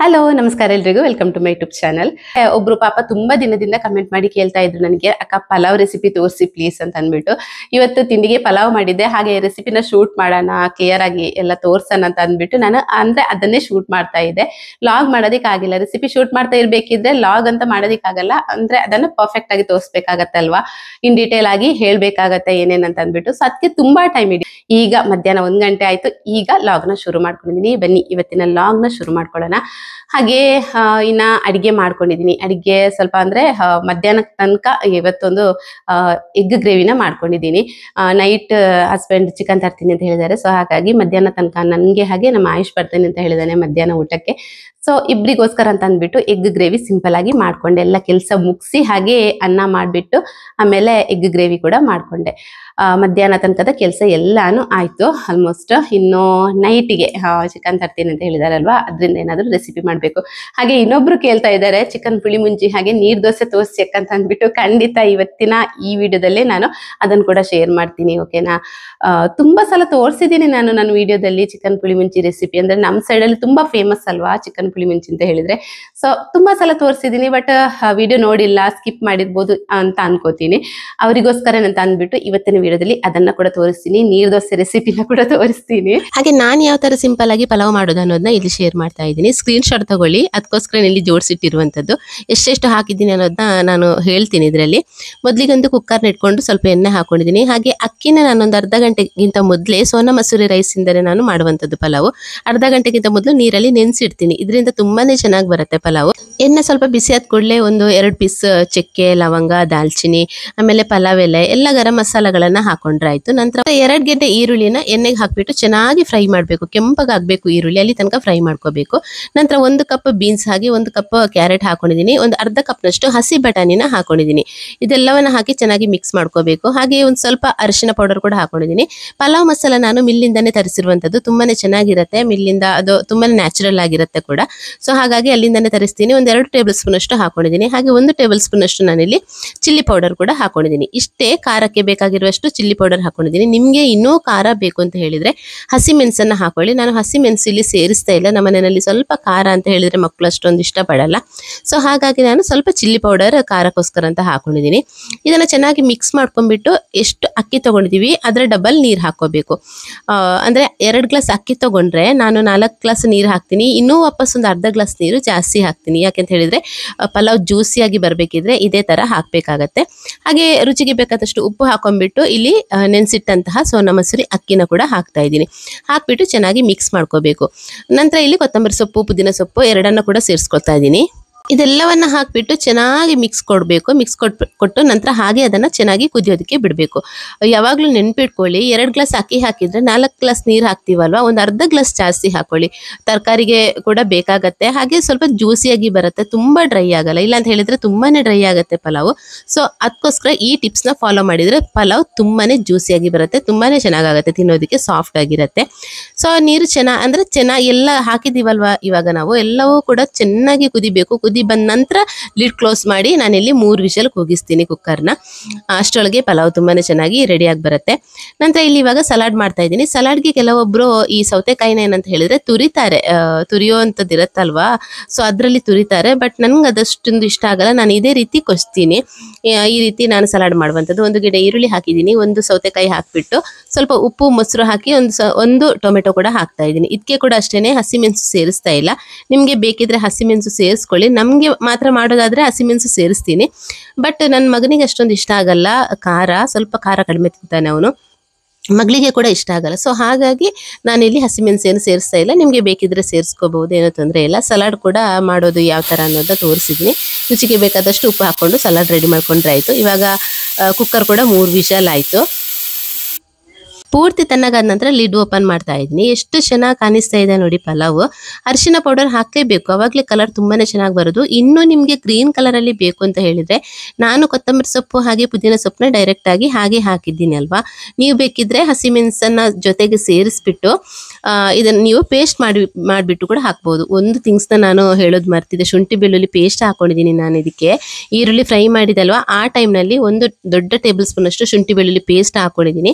Hello ನಮಸ್ಕಾರ ಎಲ್ರಿಗೂ welcome to my YouTube channel. ಒಬ್ರು ಪಾಪ ತುಂಬಾ ದಿನದಿಂದ ಕಮೆಂಟ್ ಮಾಡಿ ಕೇಳ್ತಾ ಇದ್ರು ನನಗೆ, ಅಕ್ಕ ಪಲಾವ್ ರೆಸಿಪಿ ತೋರಿಸಿ ಪ್ಲೀಸ್ ಅಂತ ಅಂದ್ಬಿಟ್ಟು. ಇವತ್ತು ತಿಂಡಿಗೆ ಪಲಾವ್ ಮಾಡಿದ್ದೆ, ಹಾಗೆ ರೆಸಿಪಿನ ಶೂಟ್ ಮಾಡೋಣ ಕ್ಲಿಯರ್ ಆಗಿ ಎಲ್ಲ ತೋರ್ಸೋಣ ಅಂತ ಅಂದ್ಬಿಟ್ಟು ನಾನು ಅಂದ್ರೆ ಅದನ್ನೇ ಶೂಟ್ ಮಾಡ್ತಾ ಇದ್ದೆ. ಲಾಗ್ ಮಾಡೋದಕ್ಕಾಗಿಲ್ಲ, ರೆಸಿಪಿ ಶೂಟ್ ಮಾಡ್ತಾ ಇರ್ಬೇಕಿದ್ರೆ ಲಾಗ್ ಅಂತ ಮಾಡೋದಕ್ಕಾಗಲ್ಲ, ಅಂದ್ರೆ ಅದನ್ನ ಪರ್ಫೆಕ್ಟ್ ಆಗಿ ತೋರಿಸ್ಬೇಕಾಗತ್ತೆ ಅಲ್ವಾ, ಇನ್ ಡೀಟೇಲ್ ಆಗಿ ಹೇಳ್ಬೇಕಾಗತ್ತೆ ಏನೇನಂತ ಅಂದ್ಬಿಟ್ಟು. ಸೊ ಅದಕ್ಕೆ ತುಂಬಾ ಟೈಮ್ ಇದೆ. ಈಗ ಮಧ್ಯಾಹ್ನ 1 ಗಂಟೆ ಆಯ್ತು, ಈಗ ಲಾಗ್ನ ಶುರು ಮಾಡ್ಕೊಂಡಿದ್ದೀನಿ. ಬನ್ನಿ ಇವತ್ತಿನ ಲಾಗ್ನ ಶುರು ಮಾಡ್ಕೊಳ್ಳೋಣ. ಹಾಗೆ ಇನ್ನ ಅಡಿಗೆ ಮಾಡ್ಕೊಂಡಿದ್ದೀನಿ. ಅಡಿಗೆ ಸ್ವಲ್ಪ ಅಂದ್ರೆ ಮಧ್ಯಾಹ್ನ ತನಕ ಇವತ್ತೊಂದು ಎಗ್ ಗ್ರೇವಿನ ಮಾಡ್ಕೊಂಡಿದ್ದೀನಿ. ನೈಟ್ ಹಸ್ಬೆಂಡ್ ಚಿಕನ್ ತರ್ತೀನಿ ಅಂತ ಹೇಳಿದ್ದಾರೆ. ಸೊ ಹಾಗಾಗಿ ಮಧ್ಯಾಹ್ನ ತನಕ ನನಗೆ ಹಾಗೆ ನಮ್ಮ ಆಯುಷ್ ಬರ್ತೀನಿ ಅಂತ ಹೇಳಿದಾನೆ ಮಧ್ಯಾಹ್ನ ಊಟಕ್ಕೆ. ಸೊ ಇಬ್ರಿಗೋಸ್ಕರ ಅಂತ ಅಂದ್ಬಿಟ್ಟು ಎಗ್ ಗ್ರೇವಿ ಸಿಂಪಲ್ ಆಗಿ ಮಾಡ್ಕೊಂಡೆ. ಎಲ್ಲ ಕೆಲಸ ಮುಗಿಸಿ ಹಾಗೆ ಅನ್ನ ಮಾಡಿಬಿಟ್ಟು ಆಮೇಲೆ ಎಗ್ ಗ್ರೇವಿ ಕೂಡ ಮಾಡ್ಕೊಂಡೆ. ಮಧ್ಯಾಹ್ನ ತನಕದ ಕೆಲಸ ಎಲ್ಲಾನು ಆಯ್ತು ಆಲ್ಮೋಸ್ಟ್. ಇನ್ನು ನೈಟಿಗೆ ಚಿಕನ್ ತರ್ತೀನಿ ಅಂತ ಹೇಳಿದಾರಲ್ವಾ, ಅದರಿಂದ ಏನಾದರೂ ರೆಸಿಪಿ ಮಾಡಬೇಕು. ಹಾಗೆ ಇನ್ನೊಬ್ರು ಕೇಳ್ತಾ ಇದ್ದಾರೆ ಚಿಕನ್ ಪುಳಿ ಮುಂಚಿ ಹಾಗೆ ನೀರ್ ದೋಸೆ ತೋರಿಸಿ ಅಂತ ಅಂದ್ಬಿಟ್ಟು. ಖಂಡಿತ ಇವತ್ತಿನ ಈ ವಿಡಿಯೋದಲ್ಲೇ ನಾನು ಅದನ್ನು ಕೂಡ ಶೇರ್ ಮಾಡ್ತೀನಿ, ಓಕೆನಾ. ತುಂಬಾ ಸಲ ತೋರಿಸಿದ್ದೀನಿ ನಾನು ನನ್ನ ವಿಡಿಯೋದಲ್ಲಿ ಚಿಕನ್ ಪುಳಿ ಮುಂಚಿ ರೆಸಿಪಿ. ಅಂದ್ರೆ ನಮ್ಮ ಸೈಡಲ್ಲಿ ತುಂಬಾ ಫೇಮಸ್ ಅಲ್ವಾ ಚಿಕನ್ ಪುಳಿ ಮುಂಚಿ ಅಂತ ಹೇಳಿದ್ರೆ. ಸೊ ತುಂಬಾ ಸಲ ತೋರಿಸಿದ್ದೀನಿ, ಬಟ್ ವಿಡಿಯೋ ನೋಡಿಲ್ಲ, ಸ್ಕಿಪ್ ಮಾಡಿರ್ಬೋದು ಅಂತ ಅನ್ಕೋತೀನಿ. ಅವರಿಗೋಸ್ಕರ ಅಂತ ಅಂದ್ಬಿಟ್ಟು ಇವತ್ತಿನ ವಿಡಿಯೋದಲ್ಲಿ ಅದನ್ನ ಕೂಡ ತೋರಿಸ್ತೀನಿ, ನೀರ್ ದೋಸೆ ರೆಸಿಪಿನ ಕೂಡ ತೋರಿಸ್ತೀನಿ. ಹಾಗೆ ನಾನು ಯಾವ ತರ ಸಿಂಪಲ್ ಆಗಿ ಪಲಾವ್ ಮಾಡೋದು ಅನ್ನೋದನ್ನ ಇಲ್ಲಿ ಶೇರ್ ಮಾಡ್ತಾ ಇದ್ದೀನಿ. ಸ್ಕ್ರೀನ್ ಶಾಟ್ ತಗೊಳ್ಳಿ, ಅದಕ್ಕೋಸ್ಕರ ಇಲ್ಲಿ ಜೋಡಿಸಿಟ್ಟಿರುವಂತದ್ದು. ಎಷ್ಟೆಷ್ಟು ಹಾಕಿದ್ದೀನಿ ಅನ್ನೋದನ್ನ ನಾನು ಹೇಳ್ತೀನಿ ಇದರಲ್ಲಿ. ಮೊದಲಿಗೊಂದು ಕುಕ್ಕರ್ನ ಇಟ್ಕೊಂಡು ಸ್ವಲ್ಪ ಎಣ್ಣೆ ಹಾಕೊಂಡಿದ್ದೀನಿ. ಹಾಗೆ ಅಕ್ಕಿನ ನಾನೊಂದು ಅರ್ಧ ಗಂಟೆಗಿಂತ ಮೊದಲೇ ಸೋನಾ ಮಸೂರಿ ರೈಸ್ ಇಂದಲೇ ನಾನು ಮಾಡುವಂತದ್ದು ಪಲಾವು. ಅರ್ಧ ಗಂಟೆಗಿಂತ ಮೊದಲು ನೀರಲ್ಲಿ ನೆನೆಸಿಡ್ತೀನಿ, ಇದರಿಂದ ತುಂಬಾನೇ ಚೆನ್ನಾಗಿ ಬರುತ್ತೆ ಪಲಾವು. ಎಣ್ಣೆ ಸ್ವಲ್ಪ ಬಿಸಿ ಆದ ಕೂಡಲೇ ಒಂದು 2 ಪೀಸ್ ಚಕ್ಕೆ, ಲವಂಗ, ದಾಲ್ಚಿನಿ, ಆಮೇಲೆ ಪಲಾವ್ ಎಲೆ, ಎಲ್ಲ ಗರಂ ಮಸಾಲೆಗಳನ್ನ ಹಾಕೊಂಡ್ರೆ ಆಯ್ತು. ನಂತರ 2 ಗೆಡ್ಡೆ ಈರುಳ್ಳಿನ ಎಣ್ಣೆಗೆ ಹಾಕ್ಬಿಟ್ಟು ಚೆನ್ನಾಗಿ ಫ್ರೈ ಮಾಡಬೇಕು, ಕೆಂಪಗಾಗಬೇಕು ಈರುಳ್ಳಿ, ಅಲ್ಲಿ ತನಕ ಫ್ರೈ ಮಾಡ್ಕೋಬೇಕು. ನಂತರ 1 ಕಪ್ ಬೀನ್ಸ್ ಹಾಗೆ 1 ಕಪ್ ಕ್ಯಾರೆಟ್ ಹಾಕೊಂಡಿದ್ದೀನಿ. ಒಂದು ಅರ್ಧ ಕಪ್ನಷ್ಟು ಹಸಿ ಬಟಾಣಿನ ಹಾಕೊಂಡಿದ್ದೀನಿ. ಇದೆಲ್ಲವನ್ನ ಹಾಕಿ ಚೆನ್ನಾಗಿ ಮಿಕ್ಸ್ ಮಾಡ್ಕೋಬೇಕು. ಹಾಗೆ ಒಂದು ಸ್ವಲ್ಪ ಅರಿಶಿನ ಪೌಡರ್ ಕೂಡ ಹಾಕೊಂಡಿದ್ದೀನಿ. ಪಲಾವ್ ಮಸಾಲ ನಾನು ಮಿಲ್ಲಿಂದಾನೇ ತರಿಸಿರುವಂತದ್ದು, ತುಂಬಾನೇ ಚೆನ್ನಾಗಿರುತ್ತೆ ಮಿಲ್ಲಿಂದ, ಅದು ತುಂಬಾನೇ ನ್ಯಾಚುರಲ್ ಆಗಿರುತ್ತೆ ಕೂಡ. ಸೊ ಹಾಗಾಗಿ ಅಲ್ಲಿಂದಾನೇ ತರಿಸ್ತೀನಿ. ಒಂದು 2 ಟೇಬಲ್ ಸ್ಪೂನ್ ಅಷ್ಟು ಹಾಕೊಂಡಿದ್ದೀನಿ. ಹಾಗೆ 1 ಟೇಬಲ್ ಸ್ಪೂನ್ ಅಷ್ಟು ನಾನಿಲ್ಲಿ ಚಿಲ್ಲಿ ಪೌಡರ್ ಕೂಡ ಹಾಕೊಂಡಿದ್ದೀನಿ. ಇಷ್ಟೇ ಖಾರಕ್ಕೆ ಬೇಕಾಗಿರುವಷ್ಟು ಚಿಲ್ಲಿ ಪೌಡರ್ ಹಾಕೊಂಡಿದ್ದೀನಿ. ನಿಮಗೆ ಇನ್ನೂ ಖಾರ ಬೇಕು ಅಂತ ಹೇಳಿದ್ರೆ ಹಸಿ ಮೆಣಸನ್ನ ಹಾಕೊಳ್ಳಿ. ನಾನು ಹಸಿ ಮೆಣಸು ಇಲ್ಲಿ ಸೇರಿಸ್ತಾ ಇಲ್ಲ, ನಮ್ಮ ಮನೆಯಲ್ಲಿ ಸ್ವಲ್ಪ ಖಾರ ಅಂತ ಹೇಳಿದ್ರೆ ಮಕ್ಕಳು ಅಷ್ಟೊಂದು ಇಷ್ಟಪಡಲ್ಲ. ಸೊ ಹಾಗಾಗಿ ನಾನು ಸ್ವಲ್ಪ ಚಿಲ್ಲಿ ಪೌಡರ್ ಖಾರಕ್ಕೋಸ್ಕರ ಅಂತ ಹಾಕೊಂಡಿದ್ದೀನಿ. ಇದನ್ನ ಚೆನ್ನಾಗಿ ಮಿಕ್ಸ್ ಮಾಡ್ಕೊಂಡ್ಬಿಟ್ಟು ಎಷ್ಟು ಅಕ್ಕಿ ತಗೊಂಡಿದೀವಿ ಅದರ ಡಬಲ್ ನೀರು ಹಾಕೋಬೇಕು. ಅಂದ್ರೆ 2 ಗ್ಲಾಸ್ ಅಕ್ಕಿ ತಗೊಂಡ್ರೆ ನಾನು 4 ಗ್ಲಾಸ್ ನೀರು ಹಾಕ್ತೀನಿ. ಇನ್ನೂ ವಾಪಸ್ ಒಂದು ಅರ್ಧ ಗ್ಲಾಸ್ ನೀರು ಜಾಸ್ತಿ ಹಾಕ್ತೀನಿ. ಯಾಕೆಂತ ಹೇಳಿದ್ರೆ ಪಲಾವ್ ಜ್ಯೂಸಿಯಾಗಿ ಬರ್ಬೇಕಿದ್ರೆ ಇದೇ ತರ ಹಾಕ್ಬೇಕಾಗತ್ತೆ. ಹಾಗೆ ರುಚಿಗೆ ಬೇಕಾದಷ್ಟು ಉಪ್ಪು ಹಾಕೊಂಡ್ಬಿಟ್ಟು ಇಲ್ಲಿ ನೆನೆಸಿಟ್ಟಂತಹ ಸೋನಾ ಮಸೂರಿ ಅಕ್ಕಿನ ಕೂಡ ಹಾಕ್ತಾ ಇದ್ದೀನಿ. ಹಾಕ್ಬಿಟ್ಟು ಚೆನ್ನಾಗಿ ಮಿಕ್ಸ್ ಮಾಡ್ಕೋಬೇಕು. ನಂತರ ಇಲ್ಲಿ ಕೊತ್ತಂಬರಿ ಸೊಪ್ಪು, ಪುದೀನ ಸೊಪ್ಪು ಎರಡನ್ನ ಕೂಡ ಸೇರಿಸ್ಕೊಳ್ತಾ ಇದ್ದೀನಿ. ಇದೆಲ್ಲವನ್ನ ಹಾಕ್ಬಿಟ್ಟು ಚೆನ್ನಾಗಿ ಮಿಕ್ಸ್ ಕೊಡಬೇಕು. ಮಿಕ್ಸ್ ಕೊಟ್ಟು ನಂತರ ಹಾಗೆ ಅದನ್ನ ಚೆನ್ನಾಗಿ ಕುದಿಯೋದಕ್ಕೆ ಬಿಡಬೇಕು. ಯಾವಾಗಲೂ ನೆನ್ಪಿಟ್ಕೊಳ್ಳಿ, 2 ಗ್ಲಾಸ್ ಅಕ್ಕಿ ಹಾಕಿದ್ರೆ 4 ಗ್ಲಾಸ್ ನೀರು ಹಾಕ್ತೀವಲ್ವಾ, ಒಂದು ಅರ್ಧ ಗ್ಲಾಸ್ ಜಾಸ್ತಿ ಹಾಕೊಳ್ಳಿ. ತರಕಾರಿಗೆ ಕೂಡ ಬೇಕಾಗತ್ತೆ. ಹಾಗೆ ಸ್ವಲ್ಪ ಜ್ಯೂಸಿಯಾಗಿ ಬರುತ್ತೆ, ತುಂಬಾ ಡ್ರೈ ಆಗಲ್ಲ. ಇಲ್ಲ ಅಂತ ಹೇಳಿದ್ರೆ ತುಂಬಾನೇ ಡ್ರೈ ಆಗುತ್ತೆ ಪಲಾವು. ಸೊ ಅದಕ್ಕೋಸ್ಕರ ಈ ಟಿಪ್ಸ್ನ ಫಾಲೋ ಮಾಡಿದ್ರೆ ಪಲಾವ್ ತುಂಬಾನೇ ಜ್ಯೂಸಿಯಾಗಿ ಬರುತ್ತೆ, ತುಂಬಾನೇ ಚೆನ್ನಾಗಾಗುತ್ತೆ, ತಿನ್ನೋದಕ್ಕೆ ಸಾಫ್ಟ್ ಆಗಿರುತ್ತೆ. ಸೊ ನೀರು ಚೆನ್ನಾಗಿ ಎಲ್ಲ ಹಾಕಿದೀವಲ್ವಾ, ಇವಾಗ ನಾವು ಎಲ್ಲವೂ ಕೂಡ ಚೆನ್ನಾಗಿ ಕುದಿಬೇಕು. ಕುದಿ ಬಂದ ನಂತರ ಲಿಡ್ ಕ್ಲೋಸ್ ಮಾಡಿ ನಾನಿಲ್ಲಿ 3 ವಿಷಲ್ ಕೂಗಿಸ್ತೀನಿ ಕುಕ್ಕರ್ನ. ಅಷ್ಟೊಳಗೆ ಪಲಾವ್ ತುಂಬಾನೇ ಚೆನ್ನಾಗಿ ರೆಡಿಯಾಗಿ ಬರುತ್ತೆ. ನಂತರ ಇಲ್ಲಿ ಇವಾಗ ಸಲಾಡ್ ಮಾಡ್ತಾ ಇದ್ದೀನಿ. ಸಲಾಡ್ಗೆ ಕೆಲವೊಬ್ರು ಈ ಸೌತೆಕಾಯಿನ ಏನಂತ ಹೇಳಿದ್ರೆ ತುರಿತಾರೆ, ತುರಿಯೋ ಅಂತದ್ದು ಇರತ್ತಲ್ವಾ, ಸೊ ಅದರಲ್ಲಿ ತುರಿತಾರೆ. ಬಟ್ ನನ್ಗೆ ಅದಷ್ಟೊಂದು ಇಷ್ಟ ಆಗಲ್ಲ. ನಾನು ಇದೇ ರೀತಿ ಕೊಚ್ತೀನಿ. ಈ ರೀತಿ ನಾನು ಸಲಾಡ್ ಮಾಡುವಂಥದ್ದು. 1 ಗೆಡ್ಡೆ ಈರುಳ್ಳಿ ಹಾಕಿದ್ದೀನಿ, 1 ಸೌತೆಕಾಯಿ ಹಾಕ್ಬಿಟ್ಟು ಸ್ವಲ್ಪ ಉಪ್ಪು ಮೊಸರು ಹಾಕಿ ಒಂದು ಟೊಮೆಟೊ ಕೂಡ ಹಾಕ್ತಾ ಇದ್ದೀನಿ. ಇದಕ್ಕೆ ಕೂಡ ಅಷ್ಟೇನೆ ಹಸಿಮೆಣಸು ಸೇರಿಸ್ತಾ ಇಲ್ಲ. ನಿಮಗೆ ಬೇಕಿದ್ರೆ ಹಸಿಮೆಣಸು ಸೇರಿಸ್ಕೊಳ್ಳಿ. ನಮಗೆ ಮಾತ್ರ ಮಾಡೋದಾದ್ರೆ ಹಸಿಮೆಣಸು ಸೇರಿಸ್ತೀನಿ. ಬಟ್ ನನ್ನ ಮಗನಿಗೆ ಅಷ್ಟೊಂದು ಇಷ್ಟ ಆಗಲ್ಲ, ಸ್ವಲ್ಪ ಖಾರ ಕಡಿಮೆ ತಿಂತಾನೆ ಅವನು, ಮಗಳಿಗೆ ಕೂಡ ಇಷ್ಟ ಆಗಲ್ಲ. ಸೊ ಹಾಗಾಗಿ ನಾನಿಲ್ಲಿ ಹಸಿಮೆಣಸೇನು ಸೇರಿಸ್ತಾ ಇಲ್ಲ. ನಿಮಗೆ ಬೇಕಿದ್ರೆ ಸೇರಿಸ್ಕೋಬಹುದು, ಏನೋ ತೊಂದರೆ ಇಲ್ಲ. ಸಲಾಡ್ ಕೂಡ ಮಾಡೋದು ಯಾವ ಥರ ಅನ್ನೋದನ್ನ ತೋರಿಸಿದ್ದೀನಿ. ರುಚಿಗೆ ಬೇಕಾದಷ್ಟು ಉಪ್ಪು ಹಾಕ್ಕೊಂಡು ಸಲಾಡ್ ರೆಡಿ ಮಾಡ್ಕೊಂಡ್ರೆ ಆಯಿತು. ಇವಾಗ ಕುಕ್ಕರ್ ಕೂಡ 3 ವಿಷಲ್ ಆಯಿತು. ಪೂರ್ತಿ ತಣ್ಣಗಾದ ನಂತರ ಲಿಡ್ ಓಪನ್ ಮಾಡ್ತಾ ಇದ್ದೀನಿ. ಎಷ್ಟು ಚೆನ್ನಾಗಿ ಕಾಣಿಸ್ತಾ ಇದೆ ನೋಡಿ ಪಲಾವು. ಅರಿಶಿನ ಪೌಡರ್ ಹಾಕಲೇಬೇಕು, ಅವಾಗಲೇ ಕಲರ್ ತುಂಬಾನೇ ಚೆನ್ನಾಗಿ ಬರೋದು. ಇನ್ನೂ ನಿಮಗೆ ಗ್ರೀನ್ ಕಲರ್ ಅಲ್ಲಿ ಬೇಕು ಅಂತ ಹೇಳಿದ್ರೆ ನಾನು ಕೊತ್ತಂಬರಿ ಸೊಪ್ಪು ಹಾಗೆ ಪುದೀನ ಸೊಪ್ಪನ್ನ ಡೈರೆಕ್ಟ್ ಆಗಿ ಹಾಗೆ ಹಾಕಿದ್ದೀನಿ ಅಲ್ವಾ. ನೀವು ಬೇಕಿದ್ರೆ ಹಸಿಮೆಣಸನ್ನ ಜೊತೆಗೆ ಸೇರಿಸ್ಬಿಟ್ಟು ಇದನ್ನ ನೀವು ಪೇಸ್ಟ್ ಮಾಡಿಬಿಟ್ಟು ಕೂಡ ಹಾಕ್ಬೋದು. ಒಂದು ಥಿಂಗ್ಸ್ನ ನಾನು ಹೇಳೋದು ಮರ್ತಿದ್ದೆ, ಶುಂಠಿ ಬೆಳ್ಳುಳ್ಳಿ ಪೇಸ್ಟ್ ಹಾಕೊಂಡಿದ್ದೀನಿ ನಾನು ಇದಕ್ಕೆ. ಈರುಳ್ಳಿ ಫ್ರೈ ಮಾಡಿದಲ್ವಾ, ಆ ಟೈಮ್ನಲ್ಲಿ 1 ದೊಡ್ಡ ಟೇಬಲ್ ಸ್ಪೂನ್ ಅಷ್ಟು ಶುಂಠಿ ಬೆಳ್ಳುಳ್ಳಿ ಪೇಸ್ಟ್ ಹಾಕೊಂಡಿದ್ದೀನಿ.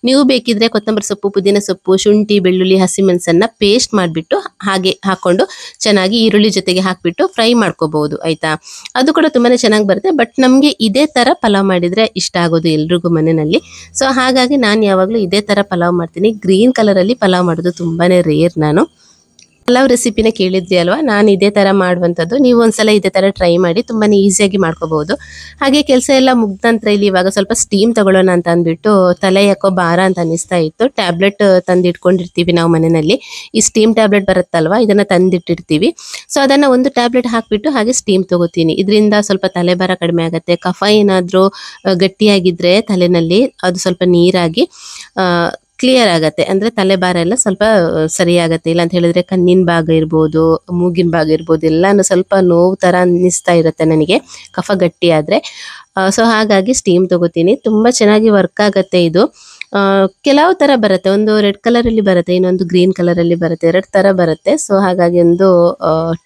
ನೀವು ಬೇಕಿದ್ರೆ ಕೊತ್ತಂಬರಿ ಸೊಪ್ಪು, ಪುದೀನ ಸೊಪ್ಪು, ಶುಂಠಿ, ಬೆಳ್ಳುಳ್ಳಿ, ಹಸಿಮೆಣಸನ್ನ ಪೇಸ್ಟ್ ಮಾಡಿಬಿಟ್ಟು ಹಾಗೆ ಹಾಕೊಂಡು ಚೆನ್ನಾಗಿ ಈರುಳ್ಳಿ ಜೊತೆಗೆ ಹಾಕಿಬಿಟ್ಟು ಫ್ರೈ ಮಾಡ್ಕೋಬಹುದು ಆಯ್ತಾ. ಅದು ಕೂಡ ತುಂಬಾನೇ ಚೆನ್ನಾಗಿ ಬರುತ್ತೆ. ಬಟ್ ನಮಗೆ ಇದೇ ತರ ಪಲಾವ್ ಮಾಡಿದ್ರೆ ಇಷ್ಟ ಆಗೋದು ಎಲ್ರಿಗೂ ಮನೆಯಲ್ಲಿ. ಸೊ ಹಾಗಾಗಿ ನಾನು ಯಾವಾಗಲೂ ಇದೇ ತರ ಪಲಾವ್ ಮಾಡ್ತೀನಿ. ಗ್ರೀನ್ ಕಲರ್ ಅಲ್ಲಿ ಪಲಾವ್ ಮಾಡೋದು ತುಂಬಾನೇ ರೇರ್. ನಾನು ಪಲಾವ್ ರೆಸಿಪಿನ ಕೇಳಿದ್ರಿ ಅಲ್ವಾ, ನಾನು ಇದೇ ತರ ಮಾಡುವಂಥದ್ದು. ನೀವು ಒಂದ್ಸಲ ಇದೇ ತರ ಟ್ರೈ ಮಾಡಿ, ತುಂಬಾನೇ ಈಸಿಯಾಗಿ ಮಾಡ್ಕೋಬಹುದು. ಹಾಗೆ ಕೆಲಸ ಎಲ್ಲ ಮುಗ್ದ ನಂತರ ಇಲ್ಲಿ ಇವಾಗ ಸ್ವಲ್ಪ ಸ್ಟೀಮ್ ತಗೊಳ್ಳೋಣ ಅಂತ ಅಂದ್ಬಿಟ್ಟು ತಲೆ ಯಾಕೋ ಭಾರ ಅಂತ ಅನಿಸ್ತಾ ಇತ್ತು. ಟ್ಯಾಬ್ಲೆಟ್ ತಂದಿಟ್ಕೊಂಡಿರ್ತೀವಿ ನಾವು ಮನೆಯಲ್ಲಿ. ಈ ಸ್ಟೀಮ್ ಟ್ಯಾಬ್ಲೆಟ್ ಬರುತ್ತಲ್ವಾ, ಇದನ್ನ ತಂದಿಟ್ಟಿರ್ತೀವಿ. ಸೊ ಅದನ್ನ ಒಂದು ಟ್ಯಾಬ್ಲೆಟ್ ಹಾಕ್ಬಿಟ್ಟು ಹಾಗೆ ಸ್ಟೀಮ್ ತಗೋತೀನಿ. ಇದರಿಂದ ಸ್ವಲ್ಪ ತಲೆ ಭಾರ ಕಡಿಮೆ ಆಗುತ್ತೆ. ಕಫ ಏನಾದ್ರೂ ಗಟ್ಟಿಯಾಗಿದ್ರೆ ತಲೆನಲ್ಲಿ ಅದು ಸ್ವಲ್ಪ ನೀರಾಗಿ ಕ್ಲಿಯರ್ ಆಗತ್ತೆ. ಅಂದ್ರೆ ತಲೆ ಭಾರ ಎಲ್ಲ ಸ್ವಲ್ಪ ಸರಿ ಆಗತ್ತೆ. ಇಲ್ಲ ಅಂತ ಹೇಳಿದ್ರೆ ಕಣ್ಣಿನ ಭಾಗ ಇರ್ಬೋದು, ಮೂಗಿನ ಭಾಗ ಇರ್ಬೋದು, ಎಲ್ಲಾನು ಸ್ವಲ್ಪ ನೋವು ತರ ಅನ್ನಿಸ್ತಾ ಇರುತ್ತೆ ನನಗೆ ಕಫ ಗಟ್ಟಿ ಆದ್ರೆ. ಸೊ ಹಾಗಾಗಿ ಸ್ಟೀಮ್ ತಗೋತೀನಿ. ತುಂಬಾ ಚೆನ್ನಾಗಿ ವರ್ಕ್ ಆಗತ್ತೆ ಇದು. ಕೆಲವು ತರ ಬರುತ್ತೆ. ಒಂದು ರೆಡ್ ಕಲರ್ ಅಲ್ಲಿ ಬರುತ್ತೆ, ಇನ್ನೊಂದು ಗ್ರೀನ್ ಕಲರ್ ಅಲ್ಲಿ ಬರುತ್ತೆ, 2 ತರ ಬರುತ್ತೆ. ಸೊ ಹಾಗಾಗಿ ಒಂದು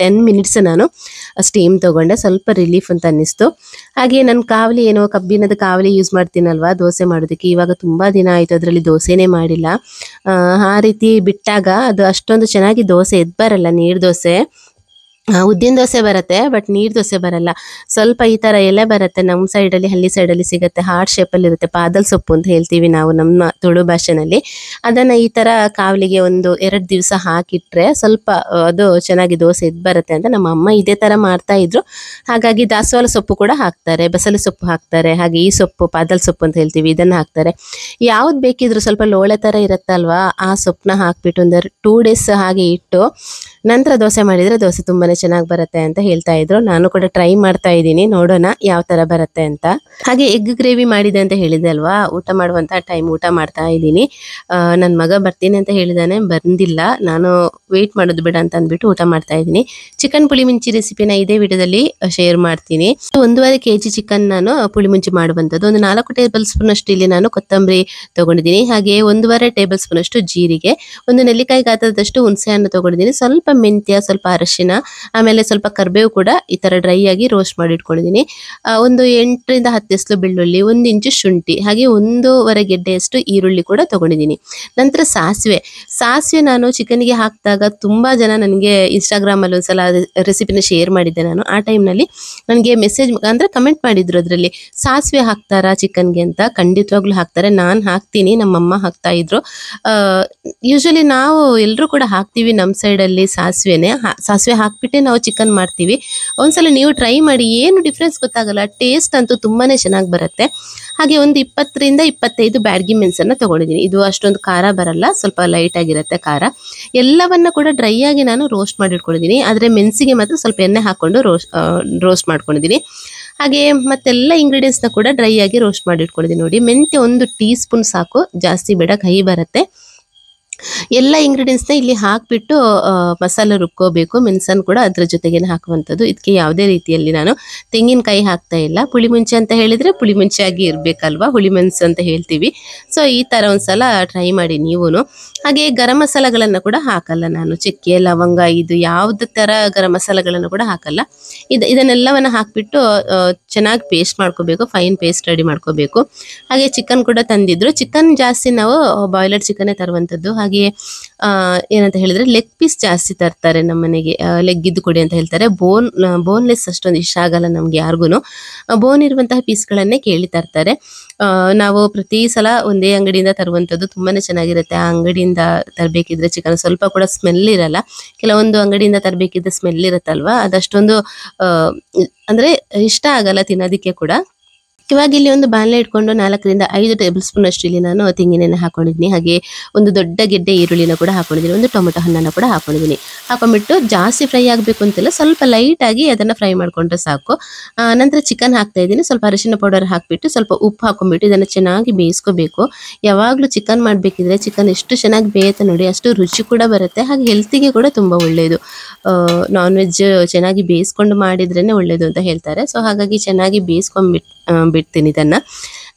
10 ಮಿನಿಟ್ಸ್ ನಾನು ಸ್ಟೀಮ್ ತಗೊಂಡೆ. ಸ್ವಲ್ಪ ರಿಲೀಫ್ ಅಂತ ಅನ್ನಿಸ್ತು. ಹಾಗೆ ನನ್ನ ಕಾವಲಿ ಏನೋ ಕಬ್ಬಿಣದ ಕಾವಲಿ ಯೂಸ್ ಮಾಡ್ತೀನಲ್ವಾ ದೋಸೆ ಮಾಡೋದಕ್ಕೆ. ಇವಾಗ ತುಂಬಾ ದಿನ ಆಯ್ತು ಅದರಲ್ಲಿ ದೋಸೆನೇ ಮಾಡಿಲ್ಲ. ಆ ರೀತಿ ಬಿಟ್ಟಾಗ ಅದು ಅಷ್ಟೊಂದು ಚೆನ್ನಾಗಿ ದೋಸೆ ಎದ್ ಬರಲ್ಲ. ನೀರ್ ದೋಸೆ, ಉದ್ದಿನ ದೋಸೆ ಬರುತ್ತೆ, ಬಟ್ ನೀರ್ ದೋಸೆ ಬರಲ್ಲ. ಸ್ವಲ್ಪ ಈ ತರ ಎಲೆ ಬರುತ್ತೆ ನಮ್ಮ ಸೈಡ್ ಅಲ್ಲಿ, ಹಳ್ಳಿ ಸೈಡ್ ಅಲ್ಲಿ ಸಿಗುತ್ತೆ. ಹಾರ್ಟ್ ಶೇಪ್ ಅಲ್ಲಿ ಇರುತ್ತೆ, ಪಾದಲ್ ಸೊಪ್ಪು ಅಂತ ಹೇಳ್ತೀವಿ ನಾವು ನಮ್ಮ ತುಳು ಭಾಷೆನಲ್ಲಿ. ಅದನ್ನ ಈ ತರ ಕಾವಲಿಗೆ ಒಂದು 2 ದಿವಸ ಹಾಕಿಟ್ರೆ ಸ್ವಲ್ಪ ಅದು ಚೆನ್ನಾಗಿ ದೋಸೆ ಎದ್ ಬರುತ್ತೆ ಅಂತ ನಮ್ಮ ಅಮ್ಮ ಇದೇ ತರ ಮಾಡ್ತಾ ಇದ್ರು. ಹಾಗಾಗಿ ದಾಸವಾಳ ಸೊಪ್ಪು ಕೂಡ ಹಾಕ್ತಾರೆ, ಬಸಳೆ ಸೊಪ್ಪು ಹಾಕ್ತಾರೆ, ಹಾಗೆ ಈ ಸೊಪ್ಪು ಪಾದಲ್ ಸೊಪ್ಪು ಅಂತ ಹೇಳ್ತೀವಿ ಇದನ್ನ ಹಾಕ್ತಾರೆ. ಯಾವ್ದು ಬೇಕಿದ್ರು ಸ್ವಲ್ಪ ಲೋಳೆ ತರ ಇರುತ್ತಲ್ವಾ, ಆ ಸೊಪ್ಪನ್ನ ಹಾಕ್ಬಿಟ್ಟು ಒಂದು 2 ಡೇಸ್ ಹಾಗೆ ಇಟ್ಟು ನಂತರ ದೋಸೆ ಮಾಡಿದ್ರೆ ದೋಸೆ ತುಂಬಾನೇ ಚೆನ್ನಾಗಿ ಬರುತ್ತೆ ಅಂತ ಹೇಳ್ತಾ ಇದ್ರು. ನಾನು ಕೂಡ ಟ್ರೈ ಮಾಡ್ತಾ ಇದ್ದೀನಿ, ನೋಡೋಣ ಯಾವ ತರ ಬರುತ್ತೆ ಅಂತ. ಹಾಗೆ ಎಗ್ ಗ್ರೇವಿ ಮಾಡಿದೆ ಅಂತ ಹೇಳಿದೆ ಅಲ್ವಾ, ಊಟ ಮಾಡುವಂತ ಟೈಮ್ ಊಟ ಮಾಡ್ತಾ ಇದ್ದೀನಿ. ನನ್ನ ಮಗ ಬರ್ತೀನಿ ಅಂತ ಹೇಳಿದಾನೆ, ಬಂದಿಲ್ಲ. ನಾನು ವೇಟ್ ಮಾಡೋದು ಬೇಡ ಅಂತ ಅಂದ್ಬಿಟ್ಟು ಊಟ ಮಾಡ್ತಾ ಇದ್ದೀನಿ. ಚಿಕನ್ ಪುಳಿ ಮುಂಚಿ ರೆಸಿಪಿನ ಇದೇ ವಿಡಿಯೋದಲ್ಲಿ ಶೇರ್ ಮಾಡ್ತೀನಿ. 1.5 kg ಚಿಕನ್ ನಾನು ಪುಳಿ ಮುಂಚಿ ಮಾಡುವಂಥದ್ದು. ಒಂದು 4 ಟೇಬಲ್ ಸ್ಪೂನ್ ಅಷ್ಟು ಇಲ್ಲಿ ನಾನು ಕೊತ್ತಂಬರಿ ತಗೊಂಡಿದ್ದೀನಿ. ಹಾಗೆ 1.5 ಟೇಬಲ್ ಸ್ಪೂನ್ ಅಷ್ಟು ಜೀರಿಗೆ, ಒಂದು ನೆಲ್ಲಿಕಾಯಿ ಗಾತ್ರದಷ್ಟು ಹುಣಸೆ ಹಣ್ಣು ತಗೊಂಡಿದ್ದೀನಿ, ಸ್ವಲ್ಪ ಮೆಂತ್ಯ, ಸ್ವಲ್ಪ ಅರಶಿನ, ಆಮೇಲೆ ಸ್ವಲ್ಪ ಕರ್ಬೇವು ಕೂಡ ಈ ತರ ಡ್ರೈ ಆಗಿ ರೋಸ್ಟ್ ಮಾಡಿ ಇಟ್ಕೊಂಡಿದ್ದೀನಿ. ಒಂದು 8 ರಿಂದ 10 ಎಸ್ಲು ಬೆಳ್ಳುಳ್ಳಿ, 1 ಇಂಚು ಶುಂಠಿ, ಹಾಗೆ 1.5 ಗೆಡ್ಡೆಯಷ್ಟು ಈರುಳ್ಳಿ ಕೂಡ ತಗೊಂಡಿದ್ದೀನಿ. ನಂತರ ಸಾಸಿವೆ ನಾನು ಚಿಕನ್ಗೆ ಹಾಕಿದಾಗ ತುಂಬಾ ಜನ ನನಗೆ ಇನ್ಸ್ಟಾಗ್ರಾಮ್ ಅಲ್ಲಿ ಒಂದ್ಸಲ ರೆಸಿಪಿನ ಶೇರ್ ಮಾಡಿದ್ದೆ ನಾನು. ಆ ಟೈಮ್ ನಲ್ಲಿ ನನಗೆ ಮೆಸೇಜ್ ಅಂದ್ರೆ ಕಮೆಂಟ್ ಮಾಡಿದ್ರು, ಅದರಲ್ಲಿ ಸಾಸಿವೆ ಹಾಕ್ತಾರಾ ಚಿಕನ್ಗೆ ಅಂತ. ಖಂಡಿತವಾಗ್ಲೂ ಹಾಕ್ತಾರೆ, ನಾನ್ ಹಾಕ್ತೀನಿ, ನಮ್ಮಮ್ಮ ಹಾಕ್ತಾ ಇದ್ರು. ಯೂಶಲಿ ನಾವು ಎಲ್ರು ಕೂಡ ಹಾಕ್ತಿವಿ ನಮ್ಮ ಸೈಡ್ ಅಲ್ಲಿ ಸಾಸಿವೆ ಹಾಕ್ಬಿಟ್ಟೆ ನಾವು ಚಿಕನ್ ಮಾಡ್ತೀವಿ. ಒಂದ್ಸಲ ನೀವು ಟ್ರೈ ಮಾಡಿ, ಏನು ಡಿಫ್ರೆನ್ಸ್ ಗೊತ್ತಾಗಲ್ಲ, ಟೇಸ್ಟ್ ಅಂತೂ ತುಂಬಾನೇ ಚೆನ್ನಾಗಿ ಬರುತ್ತೆ. ಹಾಗೆ ಒಂದು 20 ರಿಂದ 25 ಬ್ಯಾಡಗಿ ಮೆಣಸನ್ನ ತಗೊಂಡಿದ್ದೀನಿ. ಇದು ಅಷ್ಟೊಂದು ಖಾರ ಬರಲ್ಲ, ಸ್ವಲ್ಪ ಲೈಟ್ ಆಗಿರುತ್ತೆ ಖಾರ. ಎಲ್ಲವನ್ನ ಕೂಡ ಡ್ರೈ ಆಗಿ ನಾನು ರೋಸ್ಟ್ ಮಾಡಿ ಇಟ್ಕೊಂಡಿದ್ದೀನಿ. ಆದ್ರೆ ಮೆಣಸಿಗೆ ಮಾತ್ರ ಸ್ವಲ್ಪ ಎಣ್ಣೆ ಹಾಕೊಂಡು ರೋಸ್ಟ್ ಮಾಡ್ಕೊಂಡಿದ್ದೀನಿ. ಹಾಗೆ ಮತ್ತೆಲ್ಲ ಇಂಗ್ರೀಡಿಯೆಂಟ್ಸ್ನ ಕೂಡ ಡ್ರೈ ಆಗಿ ರೋಸ್ಟ್ ಮಾಡಿ ಇಟ್ಕೊಂಡಿದ್ದೀನಿ. ನೋಡಿ, ಮೆಂತ್ಯ 1 ಟೀ ಸ್ಪೂನ್ ಸಾಕು, ಜಾಸ್ತಿ ಬೇಡ, ಕಹಿ ಬರುತ್ತೆ. ಎಲ್ಲ ಇಂಗ್ರೀಡಿಯೆಂಟ್ಸ್ನ ಇಲ್ಲಿ ಹಾಕ್ಬಿಟ್ಟು ಮಸಾಲೆ ರುಬ್ಕೋಬೇಕು. ಮೆಣಸನ್ನು ಕೂಡ ಅದ್ರ ಜೊತೆಗೇನೆ ಹಾಕುವಂಥದ್ದು. ಇದಕ್ಕೆ ಯಾವುದೇ ರೀತಿಯಲ್ಲಿ ನಾನು ತೆಂಗಿನಕಾಯಿ ಹಾಕ್ತಾ ಇಲ್ಲ. ಪುಳಿ ಮುಂಚೆ ಅಂತ ಹೇಳಿದ್ರೆ ಪುಳಿ ಮುಂಚೆ ಆಗಿ ಇರಬೇಕಲ್ವಾ, ಹುಳಿ ಮೆಣಸು ಅಂತ ಹೇಳ್ತೀವಿ. ಸೊ ಈ ಥರ ಒಂದ್ಸಲ ಟ್ರೈ ಮಾಡಿ ನೀವು. ಹಾಗೆ ಗರಂ ಮಸಾಲೆಗಳನ್ನು ಕೂಡ ಹಾಕಲ್ಲ ನಾನು, ಚಕ್ಕೆ, ಲವಂಗ, ಇದು ಯಾವುದೇ ಥರ ಗರಂ ಮಸಾಲೆಗಳನ್ನು ಕೂಡ ಹಾಕಲ್ಲ. ಇದನ್ನೆಲ್ಲವನ್ನು ಹಾಕಿಬಿಟ್ಟು ಚೆನ್ನಾಗಿ ಪೇಸ್ಟ್ ಮಾಡ್ಕೋಬೇಕು, ಫೈನ್ ಪೇಸ್ಟ್ ರೆಡಿ ಮಾಡ್ಕೋಬೇಕು. ಹಾಗೆ ಚಿಕನ್ ಕೂಡ ತಂದಿದ್ರು. ಚಿಕನ್ ಜಾಸ್ತಿ ನಾವು ಬಾಯ್ಲರ್ ಚಿಕನ್ನೇ ತರುವಂಥದ್ದು. ಹಾಗೆ ಏನಂತ ಹೇಳಿದ್ರೆ ಲೆಗ್ ಪೀಸ್ ಜಾಸ್ತಿ ತರ್ತಾರೆ ನಮ್ಮ ಮನೆಗೆ. ಲೆಗ್ ಇದ್ದು ಕೊಡಿ ಅಂತ ಹೇಳ್ತಾರೆ. ಬೋನ್ಲೆಸ್ ಅಷ್ಟೊಂದು ಇಷ್ಟ ಆಗಲ್ಲ ನಮ್ಗೆ ಯಾರಿಗೂ. ಬೋನ್ ಇರುವಂತಹ ಪೀಸ್ಗಳನ್ನೇ ಕೇಳಿ ತರ್ತಾರೆ. ನಾವು ಪ್ರತಿ ಸಲ ಒಂದೇ ಅಂಗಡಿಯಿಂದ ತರುವಂಥದ್ದು, ತುಂಬಾನೇ ಚೆನ್ನಾಗಿರುತ್ತೆ. ಆ ಅಂಗಡಿಯಿಂದ ತರಬೇಕಿದ್ರೆ ಚಿಕನ್ ಸ್ವಲ್ಪ ಕೂಡ ಸ್ಮೆಲ್ ಇರಲ್ಲ. ಕೆಲವೊಂದು ಅಂಗಡಿಯಿಂದ ತರಬೇಕಿದ್ರೆ ಸ್ಮೆಲ್ ಇರುತ್ತಲ್ವಾ, ಅದಷ್ಟೊಂದು ಅಂದ್ರೆ ಇಷ್ಟ ಆಗಲ್ಲ ತಿನ್ನೋದಕ್ಕೆ ಕೂಡ. ಇವಾಗ ಇಲ್ಲಿ ಒಂದು ಬಾಣಲೆ ಇಟ್ಕೊಂಡು 4 ರಿಂದ 5 ಟೇಬಲ್ ಸ್ಪೂನ್ ಅಷ್ಟು ಇಲ್ಲಿ ನಾನು ತೆಂಗಿನೆಣ್ಣೆ ಹಾಕೊಂಡಿದ್ದೀನಿ. ಹಾಗೆ ಒಂದು ದೊಡ್ಡ ಗೆಡ್ಡೆ ಈರುಳ್ಳಿನ ಕೂಡ ಹಾಕೊಂಡಿದ್ದೀನಿ, ಒಂದು ಟೊಮೆಟೊ ಹಣ್ಣನ್ನು ಕೂಡ ಹಾಕೊಂಡಿದ್ದೀನಿ. ಹಾಕೊಂಡ್ಬಿಟ್ಟು ಜಾಸ್ತಿ ಫ್ರೈ ಆಗಬೇಕು ಅಂತಿಲ್ಲ, ಸ್ವಲ್ಪ ಲೈಟ್ ಆಗಿ ಅದನ್ನ ಫ್ರೈ ಮಾಡ್ಕೊಂಡ್ರೆ ಸಾಕು. ನಂತರ ಚಿಕನ್ ಹಾಕ್ತಾ ಇದ್ದೀನಿ. ಸ್ವಲ್ಪ ಅರಿಶಿನ ಪೌಡರ್ ಹಾಕ್ಬಿಟ್ಟು ಸ್ವಲ್ಪ ಉಪ್ಪು ಹಾಕೊಂಡ್ಬಿಟ್ಟು ಇದನ್ನ ಚೆನ್ನಾಗಿ ಬೇಯಿಸ್ಕೋಬೇಕು. ಯಾವಾಗಲೂ ಚಿಕನ್ ಮಾಡಬೇಕಿದ್ರೆ ಚಿಕನ್ ಎಷ್ಟು ಚೆನ್ನಾಗಿ ಬೇಯುತ್ತೆ ನೋಡಿ, ಅಷ್ಟು ರುಚಿ ಕೂಡ ಬರುತ್ತೆ. ಹಾಗೆ ಹೆಲ್ತಿಗೆ ಕೂಡ ತುಂಬಾ ಒಳ್ಳೆಯದು. ನಾನ್ ವೆಜ್ ಚೆನ್ನಾಗಿ ಬೇಯಿಸ್ಕೊಂಡು ಮಾಡಿದ್ರೇನೆ ಒಳ್ಳೇದು ಅಂತ ಹೇಳ್ತಾರೆ. ಸೊ ಹಾಗಾಗಿ ಚೆನ್ನಾಗಿ ಬೇಯಿಸ್ಕೊಂಡ್ಬಿಡ್ತೀನಿ ಇದನ್ನ.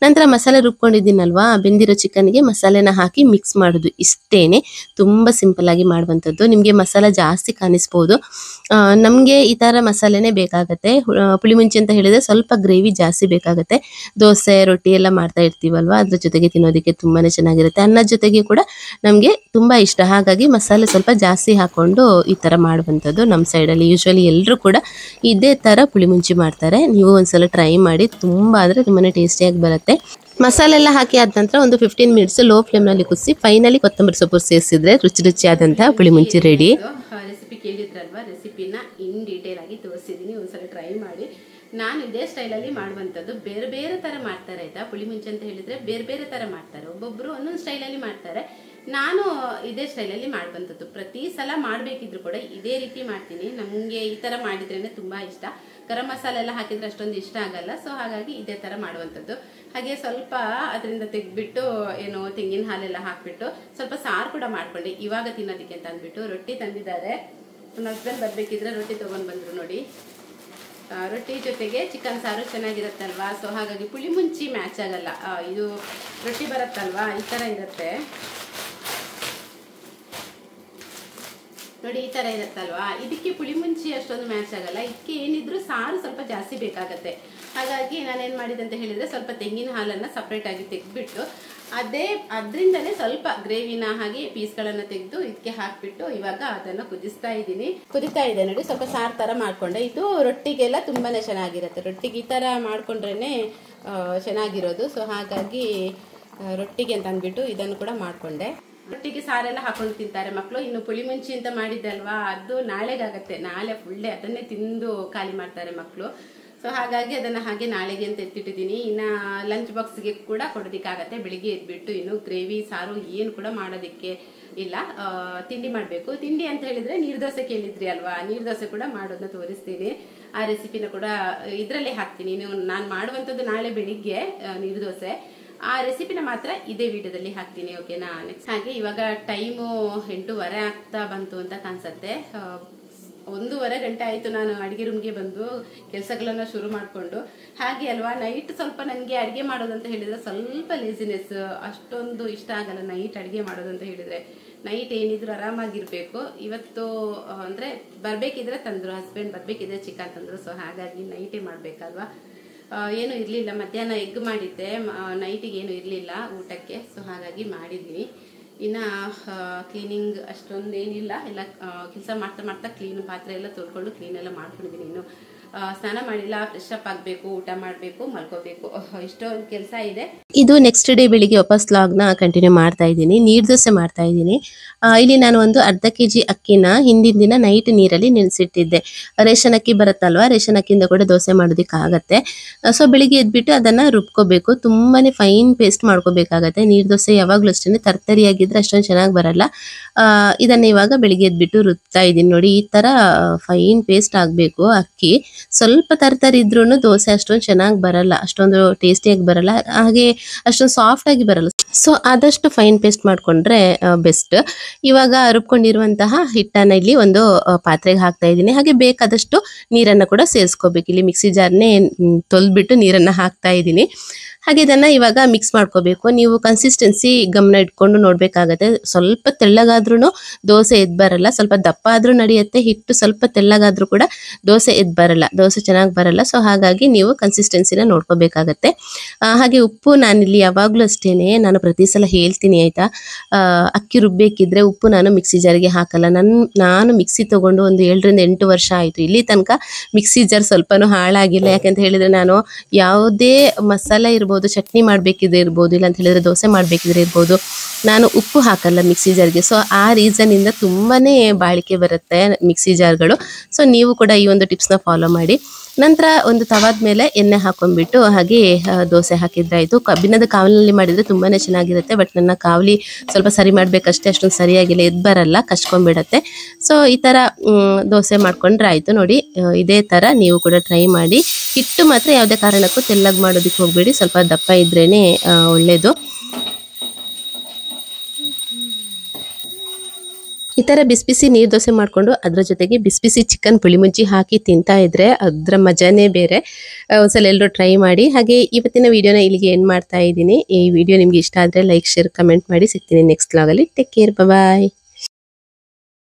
ನಂತರ ಮಸಾಲೆ ರುಬ್ಕೊಂಡಿದ್ದೀನಲ್ವಾ, ಬೆಂದಿರೋ ಚಿಕನ್ಗೆ ಮಸಾಲೆನ ಹಾಕಿ ಮಿಕ್ಸ್ ಮಾಡೋದು. ಇಷ್ಟೇನೆ, ತುಂಬ ಸಿಂಪಲ್ ಆಗಿ ಮಾಡುವಂಥದ್ದು. ನಿಮಗೆ ಮಸಾಲ ಜಾಸ್ತಿ ಕಾಣಿಸ್ಬೋದು. ನಮಗೆ ಈ ಥರ ಮಸಾಲೆನೇ ಬೇಕಾಗತ್ತೆ. ಪುಳಿಮುಂಚಿ ಅಂತ ಹೇಳಿದ್ರೆ ಸ್ವಲ್ಪ ಗ್ರೇವಿ ಜಾಸ್ತಿ ಬೇಕಾಗುತ್ತೆ. ದೋಸೆ ರೊಟ್ಟಿ ಎಲ್ಲ ಮಾಡ್ತಾ ಇರ್ತೀವಲ್ವಾ, ಅದ್ರ ಜೊತೆಗೆ ತಿನ್ನೋದಕ್ಕೆ ತುಂಬಾನೇ ಚೆನ್ನಾಗಿರುತ್ತೆ. ಅನ್ನದ ಜೊತೆಗೆ ಕೂಡ ನಮಗೆ ತುಂಬಾ ಇಷ್ಟ. ಹಾಗಾಗಿ ಮಸಾಲೆ ಸ್ವಲ್ಪ ಜಾಸ್ತಿ ಹಾಕೊಂಡು ಈ ತರ ಮಾಡುವಂಥದ್ದು. ನಮ್ಮ ಸೈಡಲ್ಲಿ ಯೂಶ್ವಲಿ ಎಲ್ಲರೂ ಕೂಡ ಇದೇ ತರ ಪುಳಿಮುಂಚಿ ಮಾಡ್ತಾರೆ. ನೀವು ಒಂದ್ಸಲ ಟ್ರೈ ಮಾಡಿ, ತುಂಬಾ ಅಂದ್ರೆ ತುಂಬಾನೇ ಟೇಸ್ಟಿಯಾಗಿ ಬರುತ್ತೆ. ಮಸಾಲೆ ಎಲ್ಲ ಹಾಕಿ ಆದ ನಂತರ ಒಂದು 15 ಮಿನಿಟ್ಸ್ ಲೋ ಫ್ಲೇಮ್ನಲ್ಲಿ ಕುದಿಸಿ ಫೈನಲಿ ಕೊತ್ತಂಬರಿ ಸೊಪ್ಪು ಸೇರಿಸಿದ್ರೆ ರುಚಿಯಾದಂತಹ ಪುಳಿಮುಂಚಿ ರೆಡಿ. ರೆಸಿಪಿ ಕೇಳಿದ್ರಲ್ವಾ, ರೆಸಿಪಿನ ಇನ್ ಡೀಟೇಲ್ ಆಗಿ ತೋರಿಸಿದ್ದೀನಿ, ಒಂದ್ಸಲ ಟ್ರೈ ಮಾಡಿ. ನಾನು ಇದೇ ಸ್ಟೈಲಲ್ಲಿ ಮಾಡುವಂಥದ್ದು. ಬೇರೆ ಬೇರೆ ಥರ ಮಾಡ್ತಾರೆ ಆಯ್ತಾ. ಪುಳಿಮುಂಚಿ ಅಂತ ಹೇಳಿದ್ರೆ ಬೇರೆ ಬೇರೆ ಥರ ಮಾಡ್ತಾರೆ, ಒಬ್ಬೊಬ್ರು ಒಂದೊಂದು ಸ್ಟೈಲಲ್ಲಿ ಮಾಡ್ತಾರೆ. ನಾನು ಇದೇ ಸ್ಟೈಲಲ್ಲಿ ಮಾಡುವಂಥದ್ದು. ಪ್ರತಿ ಸಲ ಮಾಡಬೇಕಿದ್ರು ಕೂಡ ಇದೇ ರೀತಿ ಮಾಡ್ತೀನಿ. ನಮಗೆ ಈ ಥರ ಮಾಡಿದ್ರೇ ತುಂಬ ಇಷ್ಟ. ಗರಂ ಮಸಾಲೆ ಎಲ್ಲ ಹಾಕಿದ್ರೆ ಅಷ್ಟೊಂದು ಇಷ್ಟ ಆಗಲ್ಲ. ಸೊ ಹಾಗಾಗಿ ಇದೇ ಥರ ಮಾಡುವಂಥದ್ದು. ಹಾಗೆ ಸ್ವಲ್ಪ ಅದರಿಂದ ತೆಗೆದ್ಬಿಟ್ಟು ಏನು ತೆಂಗಿನ ಹಾಲೆಲ್ಲ ಹಾಕಿಬಿಟ್ಟು ಸ್ವಲ್ಪ ಸಾರು ಕೂಡ ಮಾಡ್ಕೊಂಡೆ ಇವಾಗ ತಿನ್ನೋದಕ್ಕೆ ಅಂತ ಅಂದ್ಬಿಟ್ಟು. ರೊಟ್ಟಿ ತಂದಿದ್ದಾರೆ, ನನ್ನ ಹಸ್ಬೆಂಡ್ ಬರಬೇಕಿದ್ರೆ ರೊಟ್ಟಿ ತೊಗೊಂಡು ಬಂದರು ನೋಡಿ. ರೊಟ್ಟಿ ಜೊತೆಗೆ ಚಿಕನ್ ಸಾರು ಚೆನ್ನಾಗಿರುತ್ತಲ್ವಾ. ಸೊ ಹಾಗಾಗಿ ಪುಳಿಮುಂಚಿ ಮ್ಯಾಚ್ ಆಗಲ್ಲ. ಇದು ರೊಟ್ಟಿ ಬರುತ್ತಲ್ವಾ, ಈ ಥರ ಇರುತ್ತೆ ನೋಡಿ, ಈ ಥರ ಇರುತ್ತಲ್ವಾ. ಇದಕ್ಕೆ ಪುಳಿಮುಂಚಿ ಅಷ್ಟೊಂದು ಮ್ಯಾಚ್ ಆಗಲ್ಲ. ಇದಕ್ಕೆ ಏನಿದ್ರು ಸಾರು ಸ್ವಲ್ಪ ಜಾಸ್ತಿ ಬೇಕಾಗತ್ತೆ. ಹಾಗಾಗಿ ನಾನೇನು ಮಾಡಿದೆ ಅಂತ ಹೇಳಿದರೆ, ಸ್ವಲ್ಪ ತೆಂಗಿನ ಹಾಲನ್ನು ಸಪ್ರೇಟಾಗಿ ತೆಗೆದ್ಬಿಟ್ಟು ಅದರಿಂದನೇ ಸ್ವಲ್ಪ ಗ್ರೇವಿನ ಹಾಗೆ ಪೀಸ್ಗಳನ್ನು ತೆಗೆದು ಇದಕ್ಕೆ ಹಾಕಿಬಿಟ್ಟು ಇವಾಗ ಅದನ್ನು ಕುದಿಸ್ತಾ ಇದ್ದೀನಿ. ಕುದಿತಾ ಇದೆ ನೋಡಿ, ಸ್ವಲ್ಪ ಸಾರು ಥರ ಮಾಡಿಕೊಂಡೆ. ಇದು ರೊಟ್ಟಿಗೆಲ್ಲ ತುಂಬಾ ಚೆನ್ನಾಗಿರುತ್ತೆ. ರೊಟ್ಟಿಗೆ ಈ ಥರ ಮಾಡಿಕೊಂಡ್ರೇ ಚೆನ್ನಾಗಿರೋದು. ಸೊ ಹಾಗಾಗಿ ರೊಟ್ಟಿಗೆ ಅಂತ ಅಂದ್ಬಿಟ್ಟು ಇದನ್ನು ಕೂಡ ಮಾಡಿಕೊಂಡೆ. ರೊಟ್ಟಿಗೆ ಸಾರೆಲ್ಲ ಹಾಕೊಂಡು ತಿಂತಾರೆ ಮಕ್ಕಳು. ಇನ್ನು ಪುಳಿಮುಂಚಿ ಅಂತ ಮಾಡಿದ್ದಲ್ವಾ, ಅದು ನಾಳೆಗಾಗತ್ತೆ. ನಾಳೆ ಫುಲ್ ಅದನ್ನೇ ತಿಂದು ಖಾಲಿ ಮಾಡ್ತಾರೆ ಮಕ್ಕಳು. ಸೊ ಹಾಗಾಗಿ ಅದನ್ನು ಹಾಗೆ ನಾಳೆಗೆ ಅಂತ ಎತ್ತಿಟ್ಟಿದ್ದೀನಿ. ಇನ್ನು ಲಂಚ್ ಬಾಕ್ಸ್ಗೆ ಕೂಡ ಕೊಡೋದಕ್ಕಾಗತ್ತೆ. ಬೆಳಿಗ್ಗೆ ಎದ್ಬಿಟ್ಟು ಇನ್ನು ಗ್ರೇವಿ ಸಾರು ಏನು ಕೂಡ ಮಾಡೋದಕ್ಕೆ ಇಲ್ಲ. ತಿಂಡಿ ಮಾಡಬೇಕು. ತಿಂಡಿ ಅಂತ ಹೇಳಿದರೆ ನೀರ್ದೋಸೆ ಕೇಳಿದ್ರಿ ಅಲ್ವಾ, ನೀರ್ದೋಸೆ ಕೂಡ ಮಾಡೋದನ್ನ ತೋರಿಸ್ತೀನಿ. ಆ ರೆಸಿಪಿನ ಕೂಡ ಇದರಲ್ಲೇ ಹಾಕ್ತೀನಿ. ನಾನು ಮಾಡುವಂಥದ್ದು ನಾಳೆ ಬೆಳಿಗ್ಗೆ ನೀರ್ದೋಸೆ. ಆ ರೆಸಿಪಿನ ಮಾತ್ರ ಇದೇ ವಿಡಿಯೋದಲ್ಲಿ ಹಾಕ್ತೀನಿ, ಓಕೆನಾ. ನೆಕ್ಸ್ಟ್ ಹಾಗೆ ಇವಾಗ ಟೈಮು 8:30 ಆಗ್ತಾ ಬಂತು ಅಂತ ಕಾಣಿಸುತ್ತೆ. 1:30 ಗಂಟೆ ಆಯಿತು ನಾನು ಅಡುಗೆ ರೂಮ್ಗೆ ಬಂದು ಕೆಲಸಗಳನ್ನ ಶುರು ಮಾಡಿಕೊಂಡು. ಹಾಗೆ ಅಲ್ವಾ, ನೈಟ್ ಸ್ವಲ್ಪ ನನಗೆ ಅಡುಗೆ ಮಾಡೋದಂತ ಹೇಳಿದರೆ ಸ್ವಲ್ಪ ಲೇಸಿನೆಸ್, ಅಷ್ಟೊಂದು ಇಷ್ಟ ಆಗಲ್ಲ ನೈಟ್ ಅಡುಗೆ ಮಾಡೋದಂತ ಹೇಳಿದರೆ. ನೈಟ್ ಏನಿದ್ರು ಆರಾಮಾಗಿರಬೇಕು. ಇವತ್ತು ಅಂದರೆ ಬರಬೇಕಿದ್ರೆ ತಂದರು, ಹಸ್ಬೆಂಡ್ ಬರಬೇಕಿದ್ರೆ ಚಿಕನ್ ತಂದರು. ಸೊ ಹಾಗಾಗಿ ನೈಟೇ ಮಾಡಬೇಕಲ್ವಾ. ಏನೂ ಇರಲಿಲ್ಲ, ಮಧ್ಯಾಹ್ನ ಎಗ್ ಮಾಡಿದ್ದೆ, ನೈಟಿಗೆ ಏನೂ ಇರಲಿಲ್ಲ ಊಟಕ್ಕೆ. ಸೊ ಹಾಗಾಗಿ ಮಾಡಿದ್ದೀನಿ. ಇನ್ನು ಕ್ಲೀನಿಂಗ್ ಅಷ್ಟೊಂದು ಏನಿಲ್ಲ, ಎಲ್ಲ ಕೆಲಸ ಮಾಡ್ತಾ ಕ್ಲೀನು ಪಾತ್ರೆ ಎಲ್ಲ ತೊಳ್ಕೊಂಡು ಕ್ಲೀನೆಲ್ಲ ಮಾಡ್ಕೊಂಡಿದ್ದೀನಿ. ಇನ್ನು ಸ್ನಾನ ಮಾಡಿಲ್ಲ, ಫ್ರೆಶ್ ಅಪ್ ಆಗಬೇಕು, ಊಟ ಮಾಡಬೇಕು, ಮಲ್ಕೋಬೇಕು, ಇಷ್ಟೊಂದು ಕೆಲಸ ಇದೆ. ಇದು ನೆಕ್ಸ್ಟ್ ಡೇ ಬೆಳಿಗ್ಗೆ ವಾಪಸ್ ಲಾಗ್ನ ಕಂಟಿನ್ಯೂ ಮಾಡ್ತಾ ಇದ್ದೀನಿ. ನೀರ್ದೋಸೆ ಮಾಡ್ತಾ ಇದ್ದೀನಿ. ಇಲ್ಲಿ ನಾನು ಒಂದು ಅರ್ಧ kg ಅಕ್ಕಿನ ಹಿಂದಿನ ದಿನ ನೈಟ್ ನೀರಲ್ಲಿ ನೆನೆಸಿಟ್ಟಿದ್ದೆ. ರೇಷನ್ ಅಕ್ಕಿ ಬರುತ್ತಲ್ವಾ, ರೇಷನ್ ಅಕ್ಕಿಯಿಂದ ಕೂಡ ದೋಸೆ ಮಾಡೋದಕ್ಕಾಗತ್ತೆ. ಸೊ ಬೆಳಿಗ್ಗೆ ಎದ್ಬಿಟ್ಟು ಅದನ್ನು ರುಬ್ಕೋಬೇಕು. ತುಂಬಾನೇ ಫೈನ್ ಪೇಸ್ಟ್ ಮಾಡ್ಕೋಬೇಕಾಗತ್ತೆ. ನೀರ್ದೋಸೆ ಯಾವಾಗಲೂ ಅಷ್ಟೇ ತರ್ತರಿಯಾಗಿದ್ರೆ ಅಷ್ಟೊಂದು ಚೆನ್ನಾಗಿ ಬರಲ್ಲ. ಇದನ್ನು ಇವಾಗ ಬೆಳಿಗ್ಗೆ ಎದ್ಬಿಟ್ಟು ರುಬ್ತಾ ಇದ್ದೀನಿ ನೋಡಿ. ಈ ಥರ ಫೈನ್ ಪೇಸ್ಟ್ ಆಗಬೇಕು. ಅಕ್ಕಿ ಸ್ವಲ್ಪ ತರ್ತರಿ ಇದ್ರೂ ದೋಸೆ ಅಷ್ಟೊಂದು ಚೆನ್ನಾಗಿ ಬರಲ್ಲ, ಅಷ್ಟೊಂದು ಟೇಸ್ಟಿಯಾಗಿ ಬರಲ್ಲ, ಹಾಗೆ ಅಷ್ಟೊಂದು ಸಾಫ್ಟ್ ಆಗಿ ಬರಲ್ಲ. ಸೊ ಆದಷ್ಟು ಫೈನ್ ಪೇಸ್ಟ್ ಮಾಡ್ಕೊಂಡ್ರೆ ಬೆಸ್ಟ್. ಇವಾಗ ರುಬ್ಕೊಂಡಿರುವಂತಹ ಹಿಟ್ಟನ್ನ ಇಲ್ಲಿ ಒಂದು ಪಾತ್ರೆಗೆ ಹಾಕ್ತಾ ಇದ್ದೀನಿ. ಹಾಗೆ ಬೇಕಾದಷ್ಟು ನೀರನ್ನು ಕೂಡ ಸೇರಿಸ್ಕೋಬೇಕು. ಇಲ್ಲಿ ಮಿಕ್ಸಿ ಜಾರ್ನೇ ತೊಳೆದ್ಬಿಟ್ಟು ನೀರನ್ನು ಹಾಕ್ತಾ ಇದ್ದೀನಿ. ಹಾಗೆ ಇದನ್ನು ಇವಾಗ ಮಿಕ್ಸ್ ಮಾಡ್ಕೋಬೇಕು. ನೀವು ಕನ್ಸಿಸ್ಟೆನ್ಸಿ ಗಮನ ಇಟ್ಕೊಂಡು ನೋಡಬೇಕಾಗತ್ತೆ. ಸ್ವಲ್ಪ ತೆಳ್ಳಗಾದ್ರೂ ದೋಸೆ ಎದ್ದು ಬರಲ್ಲ, ಸ್ವಲ್ಪ ದಪ್ಪ ಆದ್ರೂ ನಡೆಯುತ್ತೆ. ಹಿಟ್ಟು ಸ್ವಲ್ಪ ತೆಳ್ಳಗಾದ್ರೂ ಕೂಡ ದೋಸೆ ಎದ್ದು ಬರಲ್ಲ, ದೋಸೆ ಚೆನ್ನಾಗಿ ಬರಲ್ಲ. ಸೊ ಹಾಗಾಗಿ ನೀವು ಕನ್ಸಿಸ್ಟೆನ್ಸಿನ ನೋಡ್ಕೋಬೇಕಾಗತ್ತೆ. ಹಾಗೆ ಉಪ್ಪು ನಾನಿಲ್ಲಿ ಯಾವಾಗಲೂ ಅಷ್ಟೇನೆ, ನಾನು ಪ್ರತಿ ಸಲ ಹೇಳ್ತೀನಿ ಆಯಿತಾ, ಅಕ್ಕಿ ರುಬ್ಬೇಕಿದ್ರೆ ಉಪ್ಪು ನಾನು ಮಿಕ್ಸಿ ಜಾರಿಗೆ ಹಾಕಲ್ಲ. ನಾನು ಮಿಕ್ಸಿ ತೊಗೊಂಡು ಒಂದು 7 ರಿಂದ 8 ವರ್ಷ ಆಯಿತು. ಇಲ್ಲಿ ತನಕ ಮಿಕ್ಸಿ ಜಾರ್ ಸ್ವಲ್ಪನೂ ಹಾಳಾಗಿಲ್ಲ. ಯಾಕಂತ ಹೇಳಿದರೆ ನಾನು ಯಾವುದೇ ಮಸಾಲೆ ಇರ್ಬೋದು, ಚಟ್ನಿ ಮಾಡಬೇಕಿದ್ರೆ ಇರ್ಬೋದು, ಇಲ್ಲ ಅಂತ ಹೇಳಿದ್ರೆ ದೋಸೆ ಮಾಡಬೇಕಿದ್ರೆ ಇರ್ಬೋದು, ನಾನು ಉಪ್ಪು ಹಾಕಲ್ಲ ಮಿಕ್ಸಿ ಜಾರ್ಗೆ. ಸೊ ಆ ರೀಸನ್ನಿಂದ ತುಂಬಾ ಬಾಳಿಕೆ ಬರುತ್ತೆ ಮಿಕ್ಸಿ ಜಾರ್ಗಳು. ಸೊ ನೀವು ಕೂಡ ಈ ಒಂದು ಟಿಪ್ಸ್ನ ಫಾಲೋ ಮಾಡಿ. ನಂತರ ಒಂದು ತವಾದ ಮೇಲೆ ಎಣ್ಣೆ ಹಾಕೊಂಡ್ಬಿಟ್ಟು ಹಾಗೆ ದೋಸೆ ಹಾಕಿದ್ರಾಯಿತು. ಕಬ್ಬಿಣದ ಕಾವಲಿನಲ್ಲಿ ಮಾಡಿದರೆ ತುಂಬಾ ಚೆನ್ನಾಗಿರುತ್ತೆ. ಬಟ್ ನನ್ನ ಕಾವಲಿ ಸ್ವಲ್ಪ ಸರಿ ಮಾಡಬೇಕಷ್ಟೇ, ಅಷ್ಟೊಂದು ಸರಿಯಾಗಿಲ್ಲ, ಎದ್ದು ಬರಲ್ಲ, ಕಚ್ಕೊಂಡ್ಬಿಡತ್ತೆ. ಸೊ ಈ ಥರ ದೋಸೆ ಮಾಡ್ಕೊಂಡ್ರೆ ಆಯಿತು ನೋಡಿ. ಇದೇ ಥರ ನೀವು ಕೂಡ ಟ್ರೈ ಮಾಡಿ. ಹಿಟ್ಟು ಮಾತ್ರ ಯಾವುದೇ ಕಾರಣಕ್ಕೂ ತೆಳ್ಳಗೆ ಮಾಡೋದಕ್ಕೆ ಹೋಗಬೇಡಿ, ಸ್ವಲ್ಪ ದಪ್ಪ ಇದ್ರೇ ಒಳ್ಳೆಯದು. ಈ ತರ ಬಿಸಿ ಬಿಸಿ ನೀರ್ ದೋಸೆ ಮಾಡ್ಕೊಂಡು ಅದ್ರ ಜೊತೆಗೆ ಬಿಸಿ ಬಿಸಿ ಚಿಕನ್ ಪುಳಿ ಮುಂಚಿ ಹಾಕಿ ತಿಂತಾ ಇದ್ರೆ ಅದ್ರ ಮಜಾನೇ ಬೇರೆ. ಒಂದ್ಸಲ ಎಲ್ಲರೂ ಟ್ರೈ ಮಾಡಿ. ಹಾಗೆ ಇವತ್ತಿನ ವಿಡಿಯೋನ ಇಲ್ಲಿಗೆ ಎಂಡ್ ಮಾಡ್ತಾ ಇದ್ದೀನಿ. ಈ ವಿಡಿಯೋ ನಿಮ್ಗೆ ಇಷ್ಟ ಆದ್ರೆ ಲೈಕ್ ಶೇರ್ ಕಮೆಂಟ್ ಮಾಡಿ. ಸಿಗ್ತೀನಿ ನೆಕ್ಸ್ಟ್ ವ್ಲಾಗ್ ಅಲ್ಲಿ. ಟೇಕ್ ಕೇರ್, ಬಾಯ್.